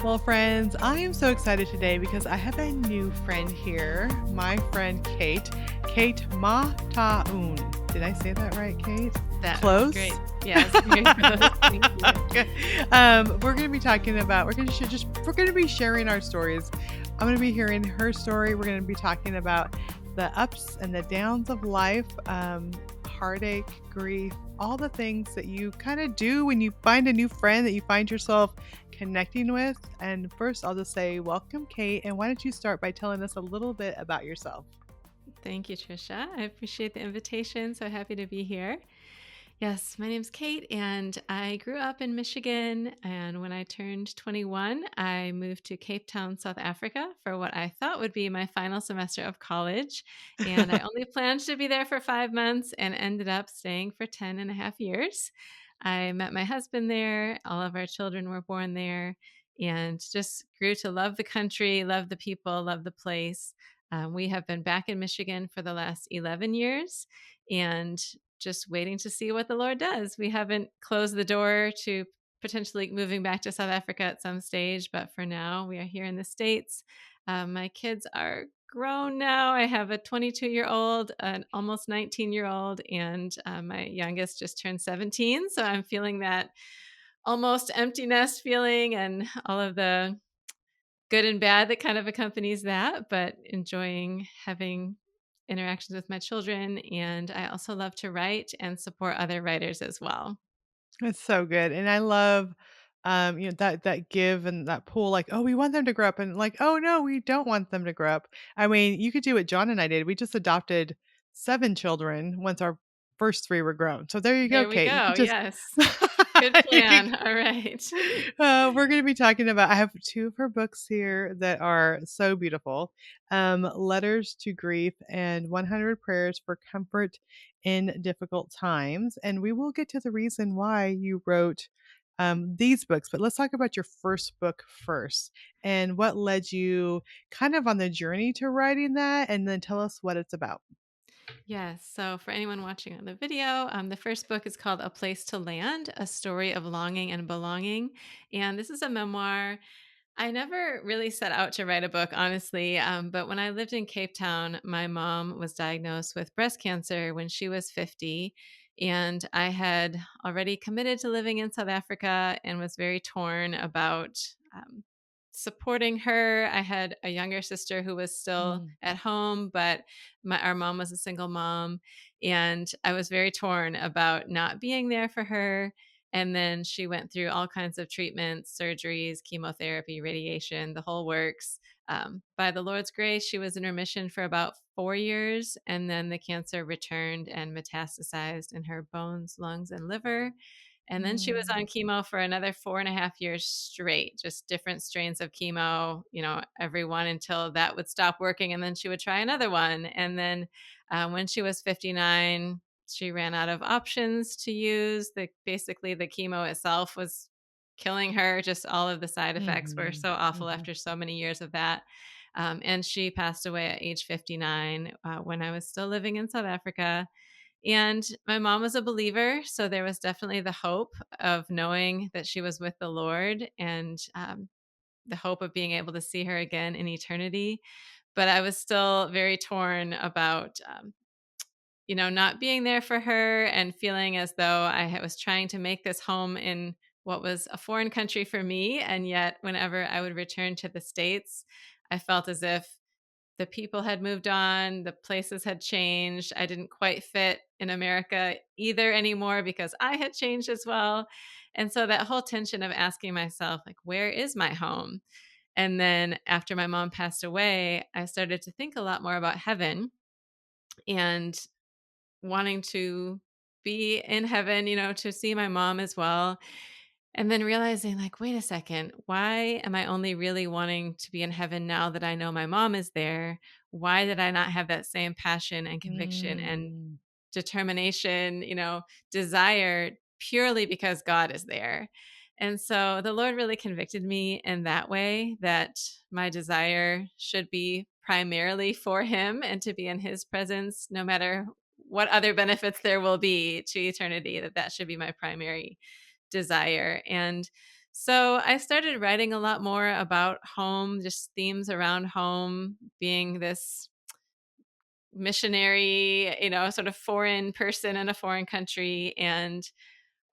Well, friends, I am so excited today because I have a new friend here, my friend Kate. Kate Motaung. Did I say that right, Kate? That was Close. great. Yes, very close. Thank you. Okay. We're going to be talking about. We're going to be sharing our stories. I'm going to be hearing her story. We're going to be talking about the ups and the downs of life, heartache, grief, all the things that you kind of do when you find a new friend that you find yourself connecting with. And first, I'll just say, welcome, Kate. And why don't you start by telling us a little bit about yourself? Thank you, Trisha. I appreciate the invitation. So happy to be here. Yes, my name's Kate, and I grew up in Michigan. And when I turned 21, I moved to Cape Town, South Africa for what I thought would be my final semester of college. And I only planned to be there for 5 months and ended up staying for 10 and a half years. I met my husband there. All of our children were born there and just grew to love the country, love the people, love the place. We have been back in Michigan for the last 11 years and just waiting to see what the Lord does. We haven't closed the door to potentially moving back to South Africa at some stage, but for now, we are here in the States. My kids are grown now. I have a 22-year-old, an almost 19-year-old, and my youngest just turned 17. So I'm feeling that almost empty nest feeling and all of the good and bad that kind of accompanies that, but enjoying having interactions with my children. And I also love to write and support other writers as well. It's so good, and I love, that give and that pull, like, "Oh, we want them to grow up," and like, "Oh, no, we don't want them to grow up." I mean, you could do what John and I did. We just adopted 7 children once our first 3 were grown. So there you go, There we Kate. You go. could just Yes. Good you could plan. All right. we're gonna be talking about I have 2 of her books here that are so beautiful, Letters to Grief and 100 Prayers for Comfort in Difficult Times, and we will get to the reason why you wrote, these books, but let's talk about your first book first, and what led you kind of on the journey to writing that, and then tell us what it's about. Yes. So, for anyone watching on the video, the first book is called A Place to Land, A Story of Longing and Belonging. And this is a memoir. I never really set out to write a book, honestly. But when I lived in Cape Town, my mom was diagnosed with breast cancer when she was 50. And I had already committed to living in South Africa and was very torn about supporting her. I had a younger sister who was still Mm. at home, but our mom was a single mom. And I was very torn about not being there for her. And then she went through all kinds of treatments, surgeries, chemotherapy, radiation, the whole works. By the Lord's grace, she was in remission for about 4 years. And then the cancer returned and metastasized in her bones, lungs, and liver. And then she was Mm. on chemo for another 4.5 years straight, just different strains of chemo, every one until that would stop working. And then she would try another one. And then when she was 59, she ran out of options to use. Basically, the chemo itself was killing her. Just all of the side effects were Mhm. so awful Mhm. after so many years of that. And she passed away at age 59 when I was still living in South Africa. And my mom was a believer. So there was definitely the hope of knowing that she was with the Lord and the hope of being able to see her again in eternity. But I was still very torn about, not being there for her and feeling as though was trying to make this home in what was a foreign country for me. And yet, whenever I would return to the States, I felt as if the people had moved on, the places had changed. I didn't quite fit in America either anymore because I had changed as well. And so that whole tension of asking myself, like, where is my home? And then after my mom passed away, I started to think a lot more about heaven and wanting to be in heaven, to see my mom as well. And then realizing, like, wait a second, why am I only really wanting to be in heaven now that I know my mom is there? Why did I not have that same passion and conviction and Mm. determination, desire purely because God is there? And so the Lord really convicted me in that way that my desire should be primarily for Him and to be in His presence, no matter what other benefits there will be to eternity, that should be my primary desire. And So I started writing a lot more about home, just themes around home being this missionary, sort of foreign person in a foreign country. And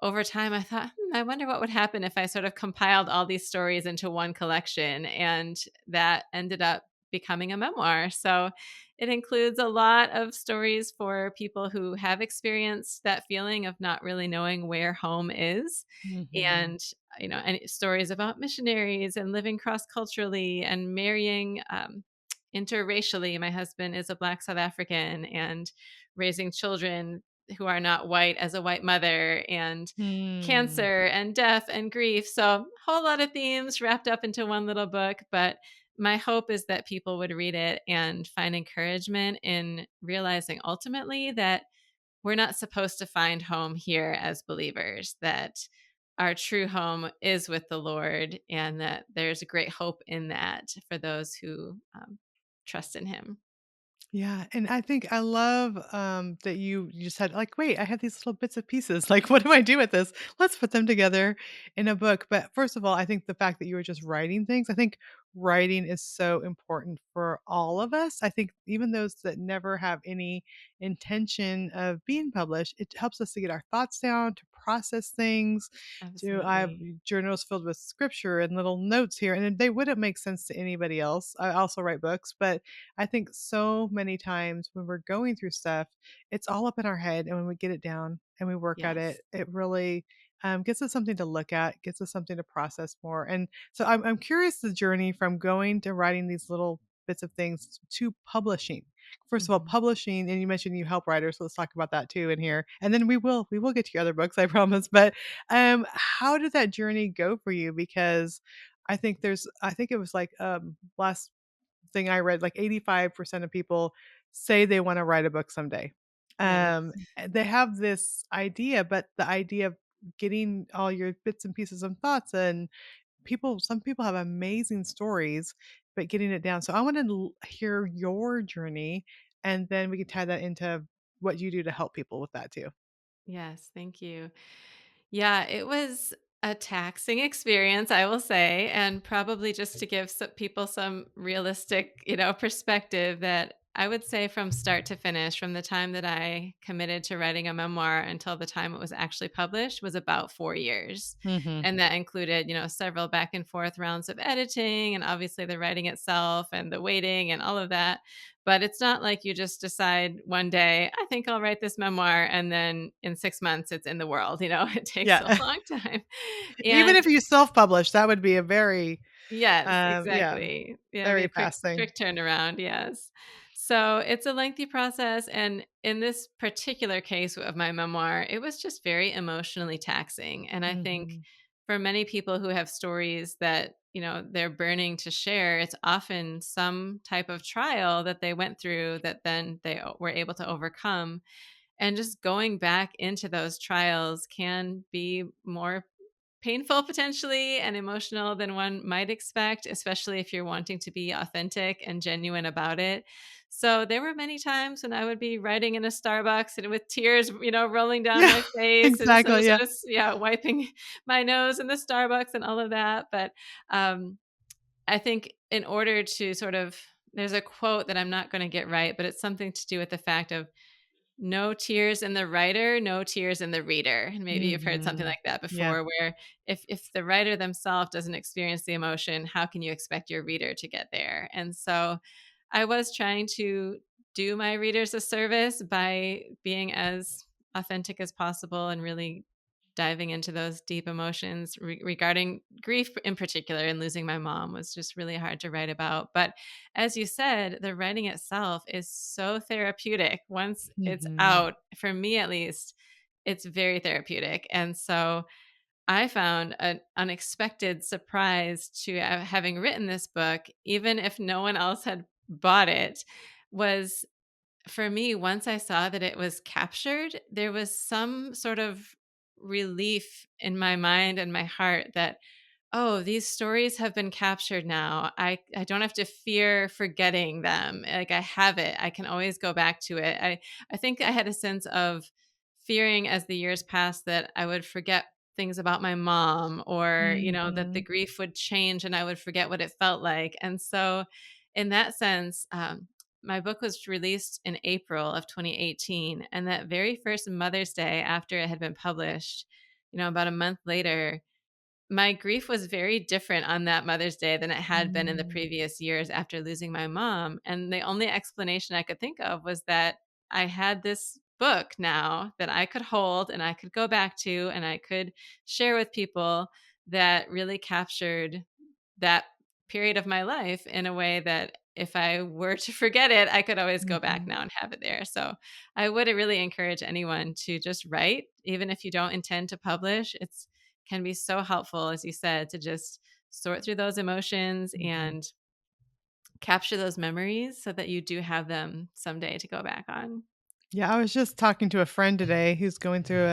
over time, I thought, I wonder what would happen if I sort of compiled all these stories into one collection. And that ended up becoming a memoir. So it includes a lot of stories for people who have experienced that feeling of not really knowing where home is. Mhm. And, and stories about missionaries and living cross culturally and marrying interracially. My husband is a Black South African, and raising children who are not white as a white mother, and Mm. cancer and death and grief. So, a whole lot of themes wrapped up into one little book. But my hope is that people would read it and find encouragement in realizing ultimately that we're not supposed to find home here as believers, that our true home is with the Lord, and that there's a great hope in that for those who trust in Him. Yeah, and I think I love, that you just said, like, "Wait, I have these little bits of pieces, like, what do I do with this? Let's put them together in a book." But first of all, I think the fact that you were just writing things, I think writing is so important for all of us. I think even those that never have any intention of being published, it helps us to get our thoughts down, to process things, I have Absolutely. journals filled with scripture and little notes here, and they wouldn't make sense to anybody else. I also write books, but I think so many times when we're going through stuff, it's all up in our head, and when we get it down and we work at Yes. it, it really gets us something to look at, gets us something to process more. And so I'm curious the journey from going to writing these little bits of things to publishing. First of all, Mhm. publishing, and you mentioned you help writers, so let's talk about that too in here. And then we will get to your other books, I promise. But how did that journey go for you? Because I think it was like last thing I read, like 85% of people say they wanna write a book someday. Yes. They have this idea, but the idea of getting all your bits and pieces and thoughts, and some people have amazing stories, but getting it down. So I wanna hear your journey, and then we can tie that into what you do to help people with that too. Yes, thank you. Yeah, it was a taxing experience, I will say, and probably just to give people some realistic, perspective, that I would say from start to finish, from the time that I committed to writing a memoir until the time it was actually published, was about 4 years. Mhm. And that included, several back and forth rounds of editing, and obviously the writing itself and the waiting and all of that. But it's not like you just decide one day, I think I'll write this memoir, and then in 6 months it's in the world. It takes a Yeah. long time. Even if And you self-publish, that would be a very, yes, yeah, exactly. Yeah, it'd be very a quick fast thing. quick turnaround, yes. So, it's a lengthy process, and in this particular case of my memoir, it was just very emotionally taxing, and I think Mhm. for many people who have stories that, they're burning to share, it's often some type of trial that they went through that then they were able to overcome, and just going back into those trials can be more painful potentially and emotional than one might expect, especially if you're wanting to be authentic and genuine about it. So there were many times when I would be writing in a Starbucks and with tears, rolling down Yeah, my face, and so exactly, sort yeah. of, yeah, wiping my nose in the Starbucks and all of that. But um, I think in order to sort of, there's a quote that I'm not going to get right, but it's something to do with the fact of no tears in the writer, no tears in the reader. And maybe you've heard something Mhm. like that Yeah. before, where if the writer themselves doesn't experience the emotion, how can you expect your reader to get there? And so I was trying to do my readers a service by being as authentic as possible and really diving into those deep emotions regarding grief in particular, and losing my mom was just really hard to write about. But as you said, the writing itself is so therapeutic. Once it's Mhm. out, for me at least, it's very therapeutic. And so I found an unexpected surprise to having written this book, even if no one else had bought it, was for me, once I saw that it was captured, there was some sort of relief in my mind and my heart that, oh, these stories have been captured now. I don't have to fear forgetting them. Like, I have it. I can always go back to it. I think I had a sense of fearing as the years passed that I would forget things about my mom, or, that the Mhm. grief would change and I would forget what it felt like. And so, in that sense, my book was released in April of 2018. And that very first Mother's Day after it had been published, about a month later, my grief was very different on that Mother's Day than it had been in the Mm. previous years after losing my mom, and the only explanation I could think of was that I had this book now that I could hold and I could go back to and I could share with people that really captured that period of my life in a way that if I were to forget it, I could always go back Mhm. now and have it there. So I would really encourage anyone to just write, even if you don't intend to publish. It's can be so helpful, as you said, to just sort through those emotions Mhm. and capture those memories so that you do have them someday to go back on. Yeah, I was just talking to a friend today who's going through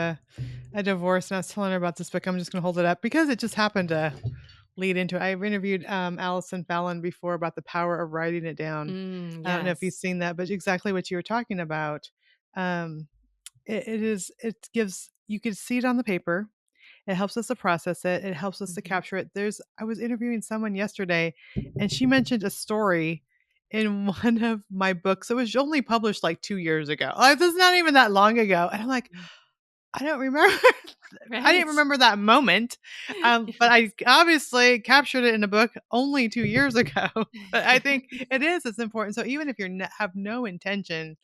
a divorce, and I was telling her about this book. I'm just gonna hold it up because it just happened to lead into it. I've interviewed, Allison Fallon before about the power of writing it down. I don't know if you've Yes. seen that, but exactly what you were talking about. Um, it gives you could see it on the paper. It helps us to process it. It helps us to Mhm. capture it. I was interviewing someone yesterday, and she mentioned a story in one of my books. It was only published like 2 years ago. Like, this is not even that long ago, and I'm like, Mm. I don't remember. I didn't Right. remember that moment, but I obviously captured it in a book only 2 years ago. But I think it's important. So even if you have no intention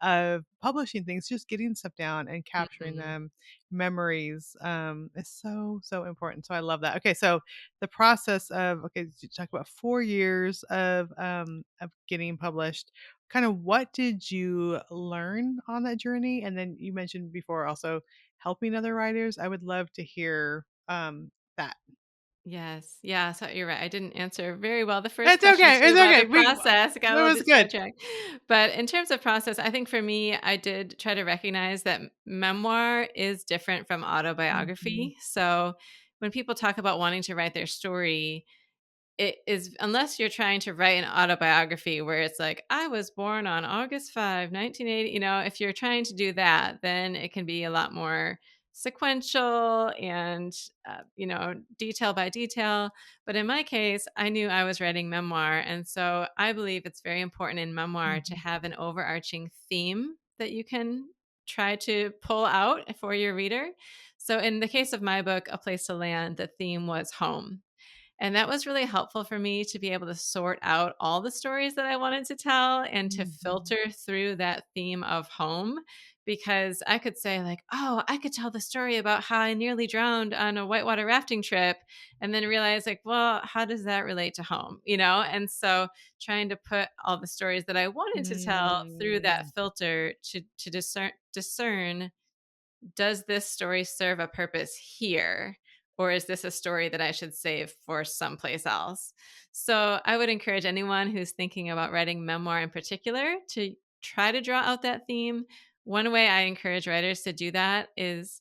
of publishing things, just getting stuff down and capturing Mhm. them, memories, is so, so important. So I love that. Okay, so the process of you talk about 4 years of getting published. Kind of what did you learn on that journey? And then you mentioned before also helping other writers. I would love to hear that. Yes. Yeah, so you're right. I didn't answer very well the first It's question okay. too It's about okay. the process. I got a It little was bit good. sidetracked. But in terms of process, I think for me, I did try to recognize that memoir is different from Mhm. autobiography. So when people talk about wanting to write their story, it is unless you're trying to write an autobiography where it's like, "I was born on August 5, 1980," if you're trying to do that, then it can be a lot more sequential and, detail by detail. But in my case, I knew I was writing memoir, and so I believe it's very important in memoir to Mhm. have an overarching theme that you can try to pull out for your reader. So in the case of my book, A Place to Land, the theme was home. And that was really helpful for me to be able to sort out all the stories that I wanted to tell and to Mhm. filter through that theme of home, because I could say, like, oh, I could tell the story about how I nearly drowned on a whitewater rafting trip, and then realize, like, well, how does that relate to home? And so trying to put all the stories that I wanted to tell through that Mm. filter to discern, does this story serve a purpose here? Or is this a story that I should save for someplace else? So I would encourage anyone who's thinking about writing memoir in particular to try to draw out that theme. One way I encourage writers to do that is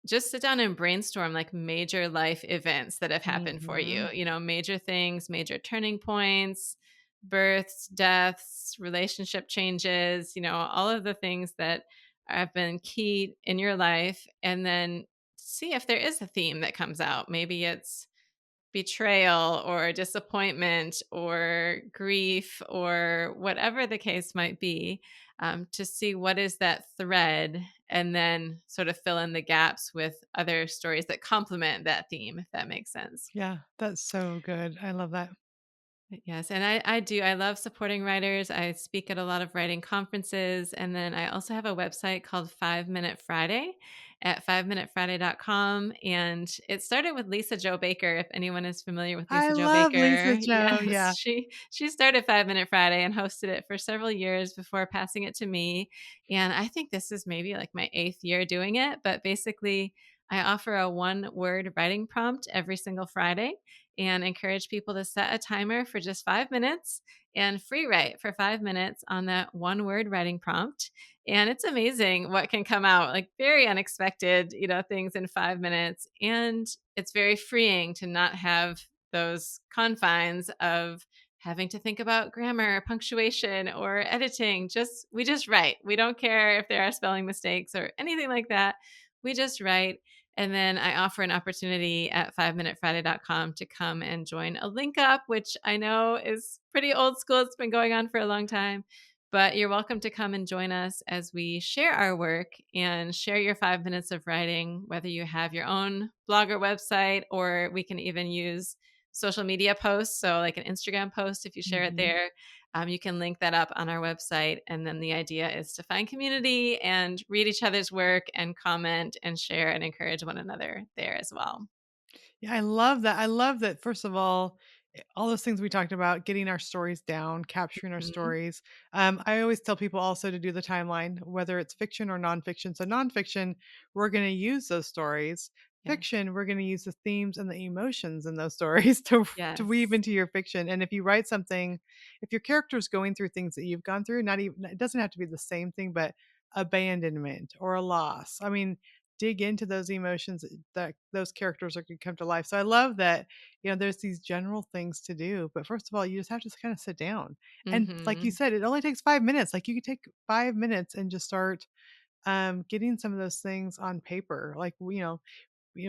just sit down and brainstorm like major life events that have happened for you, Mhm. major things, major turning points, births, deaths, relationship changes, all of the things that have been key in your life. And then see if there is a theme that comes out. Maybe it's betrayal or disappointment or grief or whatever the case might be, to see what is that thread and then sort of fill in the gaps with other stories that complement that theme, if that makes sense. Yeah, that's so good. I love that. Yes, and I do. I love supporting writers. I speak at a lot of writing conferences. And then I also have a website called 5 Minute Friday at 5minutefriday.com. And it started with Lisa Joe Baker, if anyone is familiar with I Lisa Joe love Lisa Baker. Joe. Yes, Yeah. she started 5 Minute Friday and hosted it for several years before passing it to me. And I think this is maybe like my eighth year doing it. But basically, I offer a one-word writing prompt every single Friday and encourage people to set a timer for just 5 minutes and free write for 5 minutes on that one word writing prompt. And it's amazing what can come out, like very unexpected, things in 5 minutes. And it's very freeing to not have those confines of having to think about grammar, punctuation, or editing. We just write. We don't care if there are spelling mistakes or anything like that. We just write. And then I offer an opportunity at 5minutefriday.com to come and join a link up, which I know is pretty old school. It's been going on for a long time, but you're welcome to come and join us as we share our work and share your 5 minutes of writing, whether you have your own blog or website, or we can even use social media posts. So, like an Instagram post, if you share it Mhm. there, you can link that up on our website. And then the idea is to find community and read each other's work and comment and share and encourage one another there as well. Yeah, I love that. I love that, first of all those things we talked about, getting our stories down, capturing our Mhm. stories. I always tell people also to do the timeline, whether it's fiction or nonfiction. So, nonfiction, we're going to use those stories. Yes. Fiction, we're going to use the themes and the emotions in those stories to weave Yes. into your fiction. And if you write something, if your character is going through things that you've gone through, not even, it doesn't have to be the same thing, but abandonment or a loss. I mean, dig into those emotions that those characters are going to come to life. So I love that, there's these general things to do, but first of all, you just have to kind of sit down. And like you Mhm. said, it only takes 5 minutes. Like, you could take 5 minutes and just start getting some of those things on paper. Like,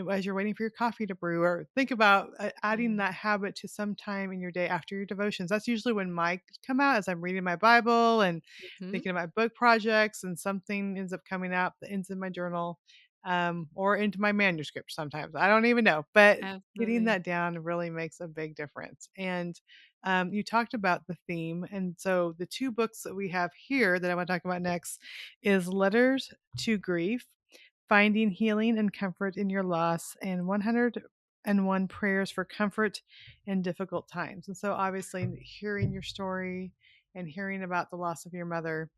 as you're waiting for your coffee to brew, or think about adding Yeah. that habit to some time in your day after your devotions. That's usually when my come out, as I'm reading my Bible and Mhm. thinking about book projects, and something ends up coming up that ends in my journal, or into my manuscript. Sometimes I don't even know, but getting Absolutely. that down really makes a big difference. And you talked about the theme, and so the two books that we have here that I want to talk about next is Letters to Grief, Finding Healing and Comfort in Your Loss, and 101 Prayers for Comfort in Difficult Times. And so, obviously, hearing your story and hearing about the loss of your mother,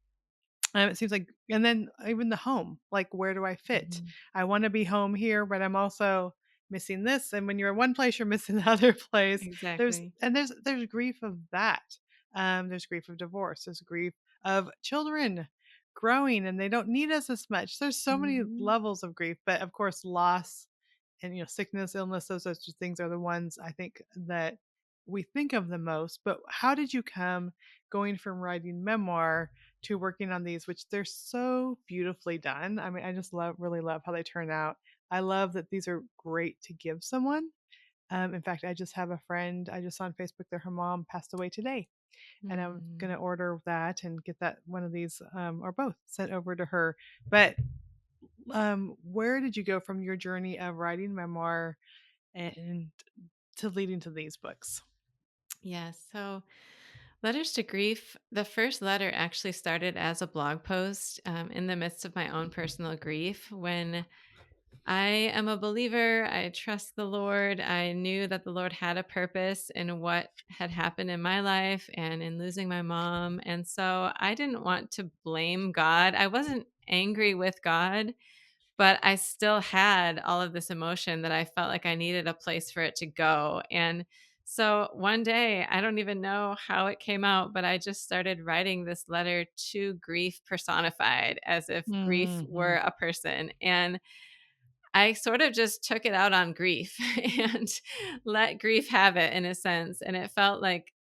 it seems like, and then even the home, like, where do I fit? Mhm. I want to be home here, but I'm also missing this. And when you're in one place, you're missing the other place. Exactly. There's grief of that. There's grief of divorce. There's grief of children growing and they don't need us as much. There's so many Mhm. levels of grief, but of course, loss and, sickness, illness, those sorts of things are the ones I think that we think of the most. But how did you come going from writing memoir to working on these, which they're so beautifully done? I mean, I just really love how they turn out. I love that these are great to give someone. In fact, I just have a friend I just saw on Facebook that her mom passed away today, and I'm gonna Mm. order that and get that one of these, or both, sent over to her. But where did you go from your journey of writing memoir and to leading to these books? Yes. So, Letters to Grief, the first letter actually started as a blog post in the midst of my own personal grief when I am a believer. I trust the Lord. I knew that the Lord had a purpose in what had happened in my life and in losing my mom. And so I didn't want to blame God. I wasn't angry with God, but I still had all of this emotion that I felt like I needed a place for it to go. And so one day, I don't even know how it came out, but I just started writing this letter to grief personified as if grief were Mhm. a person. And I sort of just took it out on grief and let grief have it in a sense. And it felt like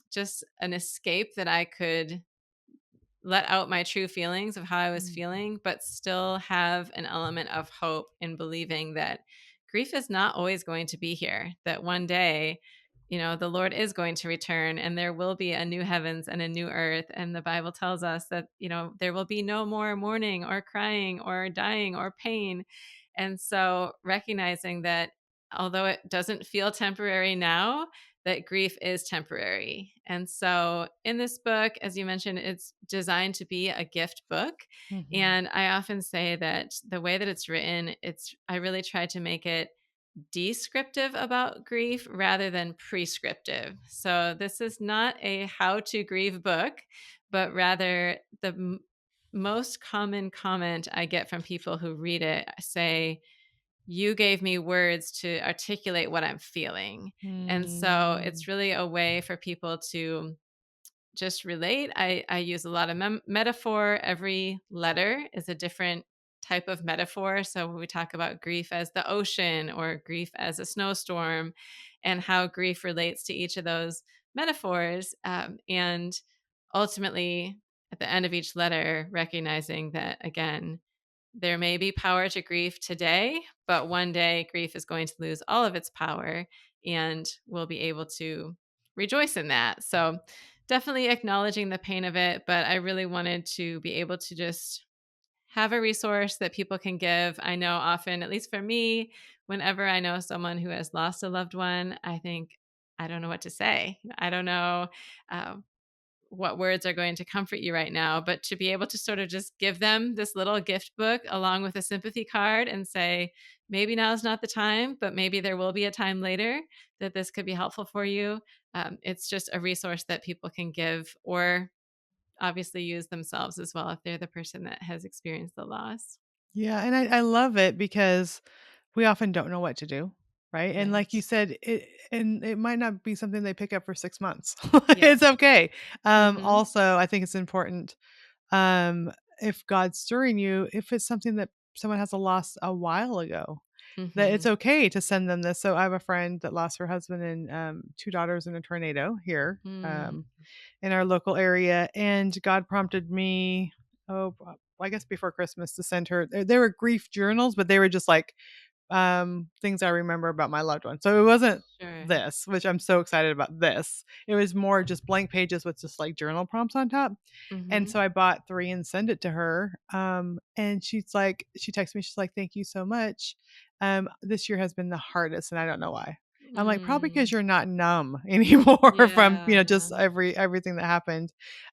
just an escape that I could let out my true feelings of how I was Mhm. feeling, but still have an element of hope in believing that grief is not always going to be here, that one day, the Lord is going to return and there will be a new heavens and a new earth. And the Bible tells us that, there will be no more mourning or crying or dying or pain. And so recognizing that although it doesn't feel temporary now, that grief is temporary. And so in this book, as you mentioned, it's designed to be a gift book. Mhm. And I often say that the way that it's written, I really try to make it descriptive about grief rather than prescriptive. So this is not a how to grieve book, but rather most common comment I get from people who read it say, you gave me words to articulate what I'm feeling. And so Mm. it's really a way for people to just relate. I use a lot of metaphor. Every letter is a different type of metaphor. So when we talk about grief as the ocean or grief as a snowstorm, and how grief relates to each of those metaphors, and ultimately at the end of each letter, recognizing that again, there may be power to grief today, but one day grief is going to lose all of its power and we'll be able to rejoice in that. So, definitely acknowledging the pain of it, but I really wanted to be able to just have a resource that people can give. I know often, at least for me, whenever I know someone who has lost a loved one, I think, I don't know what to say. I don't know uh, what words are going to comfort you right now, but to be able to sort of just give them this little gift book along with a sympathy card and say, maybe now's not the time, but maybe there will be a time later that this could be helpful for you. It's just a resource that people can give or obviously use themselves as well if they're the person that has experienced the loss. Yeah, and I love it because we often don't know what to do, right? And like you Right. said, it might not be something they pick up for 6 months. Yes. It's okay. Mhm. Also, I think it's important, um, if God's stirring you, if it's something that someone has a loss a while ago, that it's Mhm. okay to send them this. So I have a friend that lost her husband and, 2 daughters in a tornado here, Mm. in our local area, and God prompted me, I guess before Christmas to send her there were grief journals, but they were just like things I remember about my loved one. So it wasn't Sure. this, which I'm so excited about this. It was more just blank pages with just like journal prompts on top. And Mhm. so I bought 3 and sent it to her. And she texted me, she's like, "Thank you so much. This year has been the hardest and I don't know why." I'm like, "Probably because Mm. you're not numb anymore from, Yeah. just everything that happened."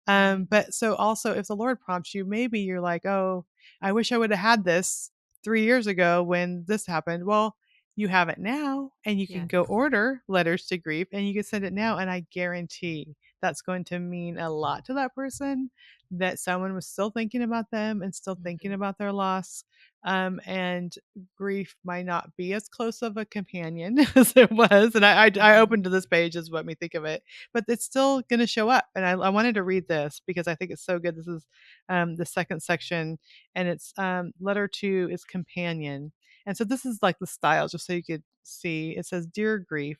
Right. But so also if the Lord prompts you, maybe you're like, "Oh, I wish I would have had this 3 years ago when this happened." Well, you have it now and you can Yes. go order letters to grief and you can send it now, and I guarantee that's going to mean a lot to that person, that someone was still thinking about them and still thinking Mhm. about their loss. And grief might not be as close of a companion as it was. And I Mhm. opened to this page is what me think of it, but it's still going to show up. And I wanted to read this because I think it's so good. This is the second section, and it's letter two is companion. And so this is like the style, just so you could see. It says, "Dear grief,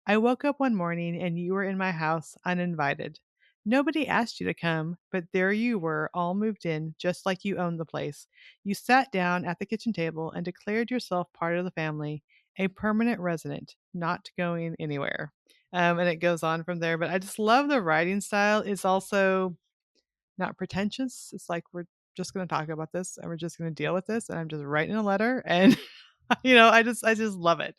I woke up one morning and you were in my house uninvited. Nobody asked you to come, but there you were, all moved in, just like you owned the place. You sat down at the kitchen table and declared yourself part of the family, a permanent resident, not going anywhere." And it goes on from there. But I just love the writing style. It's also not pretentious. It's like we're just going to talk about this and we're just going to deal with this. And I'm just writing a letter, and I just love it.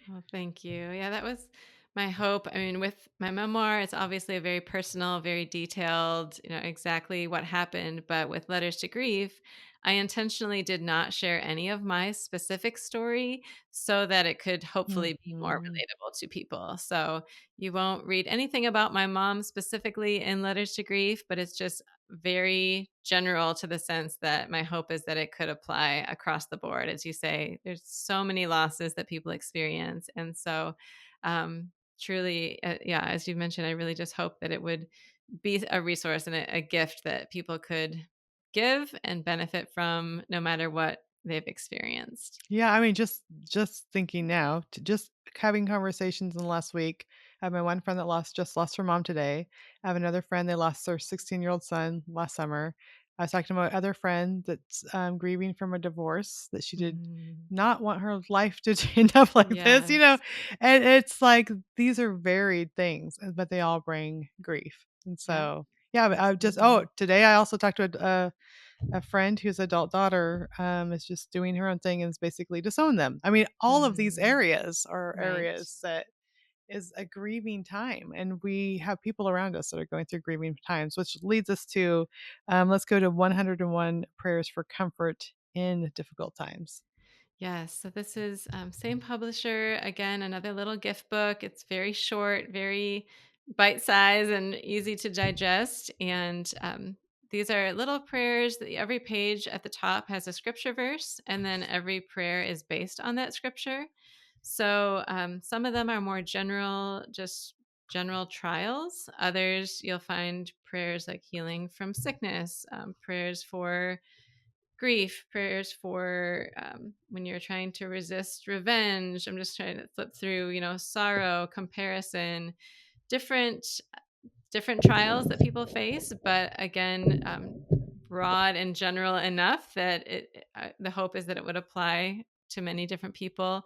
Well, thank you. Yeah, that was my hope. I mean, with my memoir, it's obviously a very personal, very detailed, exactly what happened. But with Letters to Grief, I intentionally did not share any of my specific story so that it could hopefully be more Mhm. relatable to people. So you won't read anything about my mom specifically in Letters to Grief, but it's just very general to the sense that my hope is that it could apply across the board. As you say, there's so many losses that people experience. And so, truly, yeah, as you mentioned, I really just hope that it would be a resource and a gift that people could give and benefit from no matter what they've experienced. Yeah, I mean, just thinking now, to just having conversations in the last week. I have my one friend that just lost her mom today. I have another friend that lost their 16-year-old son last summer. I was talking to my other friend that's grieving from a divorce that she did Mm, not want her life to end up like this. yes. And it's like these are varied things, but they all bring grief. And Yep. so, yeah, but I just Absolutely. today I also talked to a friend whose adult daughter is just doing her own thing and is basically disown them. I mean, all of these Mm, areas are right. areas that is a grieving time, and we have people around us that are going through grieving times, which leads us to let's go to 101 prayers for comfort in difficult times. Yes. So this is same publisher. Again, another little gift book. It's very short, very bite size, and easy to digest. And these are little prayers. That every page at the top has a scripture verse, and then every prayer is based on that scripture. So some of them are more general, just general trials. Others you'll find prayers like healing from sickness, prayers for grief, prayers for when you're trying to resist revenge. I'm just trying to flip through, sorrow, comparison, different different trials that people face. But again, broad and general enough that the hope is that it would apply to many different people.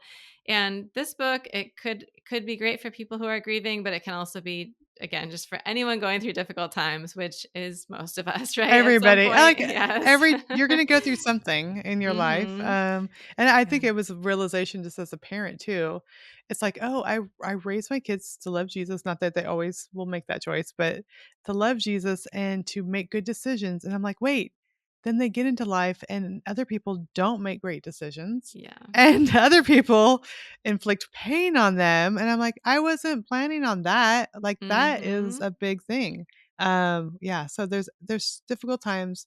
And this book, it could be great for people who are grieving, but it can also be, again, just for anyone going through difficult times, which is most of us, right? At some Everybody, I point, like yes. every you're gonna go through something in your life, Mhm. and I think Yeah. it was a realization just as a parent too. It's like, "Oh, I raised my kids to love Jesus," not that they always will make that choice, but to love Jesus and to make good decisions, and I'm like, "Wait," then they get into life and other people don't make great decisions, Yeah. and other people inflict pain on them, and I'm like, "I wasn't planning on that." Like, that is Mhm. a big thing. Yeah, so there's difficult times.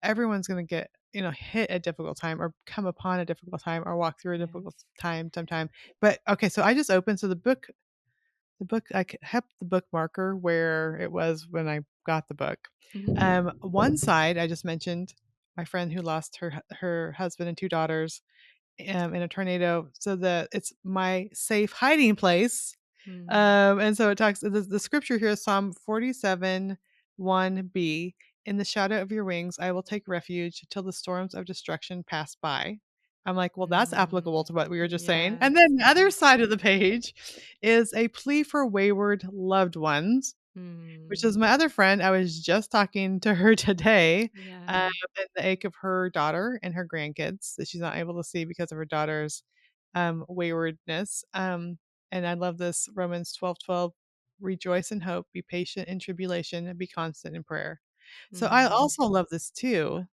Everyone's gonna get, hit a difficult time or come upon a difficult time or walk through a difficult Yes. time sometime. But okay, so I just opened so the book I kept the bookmarker where it was when I got the book. Mhm. One side I just mentioned my friend who lost her husband and two daughters in a tornado, so that it's my safe hiding place. Mm. And so it talks the scripture here is Psalm 47, 1b. In the shadow of your wings, I will take refuge till the storms of destruction pass by. I'm like, well, that's applicable Mm. to what we were just saying. And Yes, then the other yes. side of the page is a plea for wayward loved ones, which Mm. is my other friend. I was just talking to her today, Yeah. and the ache of her daughter and her grandkids that she's not able to see because of her daughter's, waywardness, and I love this Romans 12:12, "Rejoice in hope, be patient in tribulation, and be constant in prayer." So I Mm. also love this too.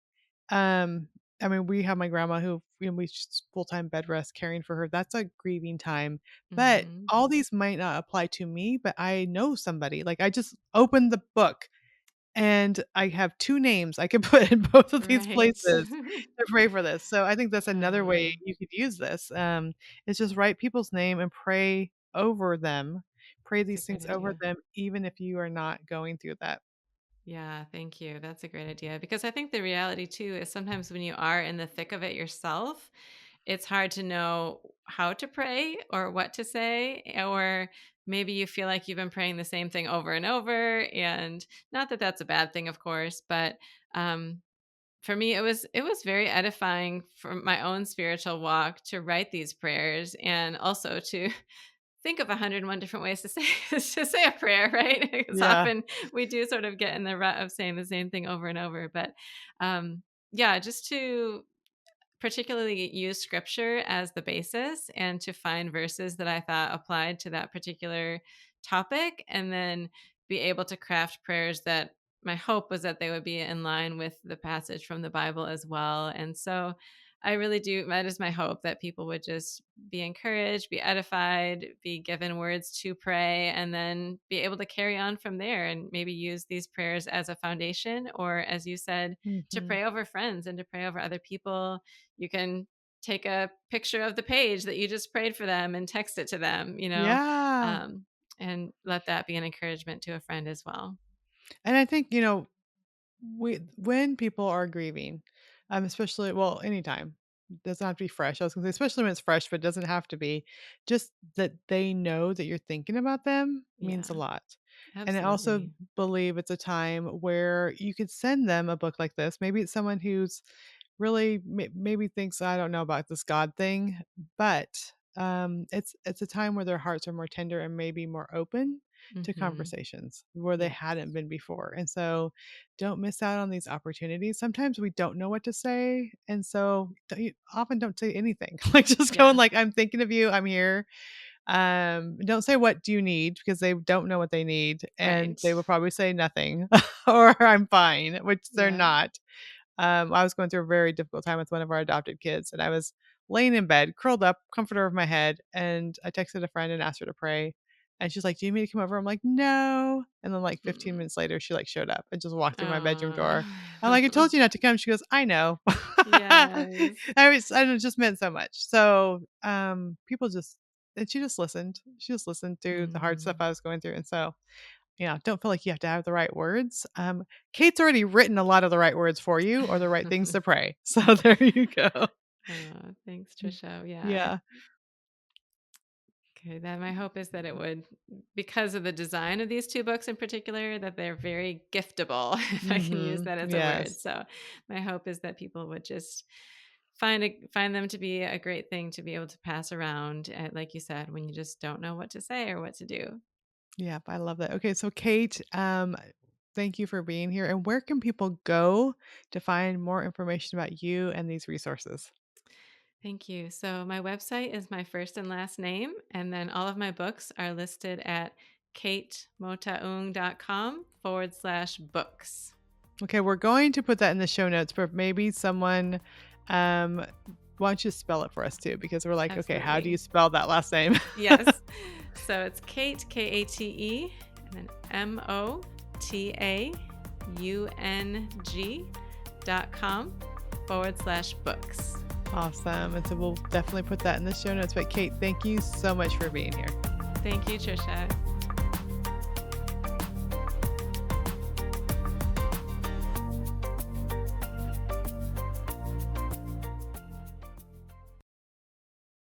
Um, I mean, we have my grandma who, we just full-time bed rest caring for her. That's a grieving time, but Mhm. all these might not apply to me, but I know somebody. Like, I just opened the book and I have 2 names I could put in both of these Right. places to pray for this. So I think that's another way Oh, you could use this, is just write people's name and pray over them. Pray that's a these great things over idea. them even if you are not going through that. Yeah, thank you. That's a great idea because I think the reality too is sometimes when you are in the thick of it yourself, it's hard to know how to pray or what to say, or maybe you feel like you've been praying the same thing over and over. And not that that's a bad thing, of course, but um, for me, it was very edifying for my own spiritual walk to write these prayers and also to think of 101 different ways to say to say a prayer, right? Because Yeah. often we do sort of get in the rut of saying the same thing over and over. But yeah, just to particularly use scripture as the basis and to find verses that I thought applied to that particular topic, and then be able to craft prayers that my hope was that they would be in line with the passage from the Bible as well. And so I really do, that is my hope, that people would just be encouraged, be edified, be given words to pray, and then be able to carry on from there and maybe use these prayers as a foundation, or as you said, to Mhm. pray over friends and to pray over other people. You can take a picture of the page that you just prayed for them and text it to them, Yeah. um, and let that be an encouragement to a friend as well. And I think, when people are grieving, especially, well, anytime, doesn't have to be fresh. I was gonna say, especially when it's fresh, but it doesn't have to be. Just that they know that you're thinking about them means a Yeah, lot. And I also absolutely. believe it's a time where you could send them a book like this. Maybe it's someone who's really maybe thinks, I don't know about this God thing, but it's a time where their hearts are more tender and maybe more open to Mhm. conversations where they Yes. hadn't been before. And so don't miss out on these opportunities. Sometimes we don't know what to say, and so you often don't say anything. Like, just going Yeah, like, "I'm thinking of you. I'm here." Don't say, "What do you need?" because they don't know what they need, and right. they will probably say nothing or "I'm fine," which they're Yeah. not. I was going through a very difficult time with one of our adopted kids, and I was laying in bed, curled up, comforter over my head, and I texted a friend and asked her to pray. And she's like, "Do you need me to come over?" I'm like, "No." And then like 15 Mm. minutes later, she like showed up and just walked through my bedroom door. I'm like, "I Aw. told you not to come." She goes, "I know." Yes. I know, it just meant so much. So, people just and she just listened. She just listened through the hard stuff Mhm. I was going through. And so, don't feel like you have to have the right words. Kate's already written a lot of the right words for you or the right things to pray. So there you go. Thanks, Trisha. Yeah, Yeah. Okay, then my hope is that it would, because of the design of these 2 books in particular, that they're very giftable, if I can use Mhm. that as a word. Yes. So, my hope is that people would just find them to be a great thing to be able to pass around, like you said, when you just don't know what to say or what to do. Yep, I love that. Okay, so Kate, thank you for being here. And where can people go to find more information about you and these resources? Thank you. So, my website is my first and last name, and then all of my books are listed at katemotaung.com/books. Okay, we're going to put that in the show notes, but maybe someone, um, why don't you spell it for us too? Because we're like, okay, how do you Absolutely. spell that last name? Yes. So it's Kate, Kate, and then motaung.com/books. Awesome. And so we'll definitely put that in the show notes. But Kate, thank you so much for being here. Thank you, Trisha.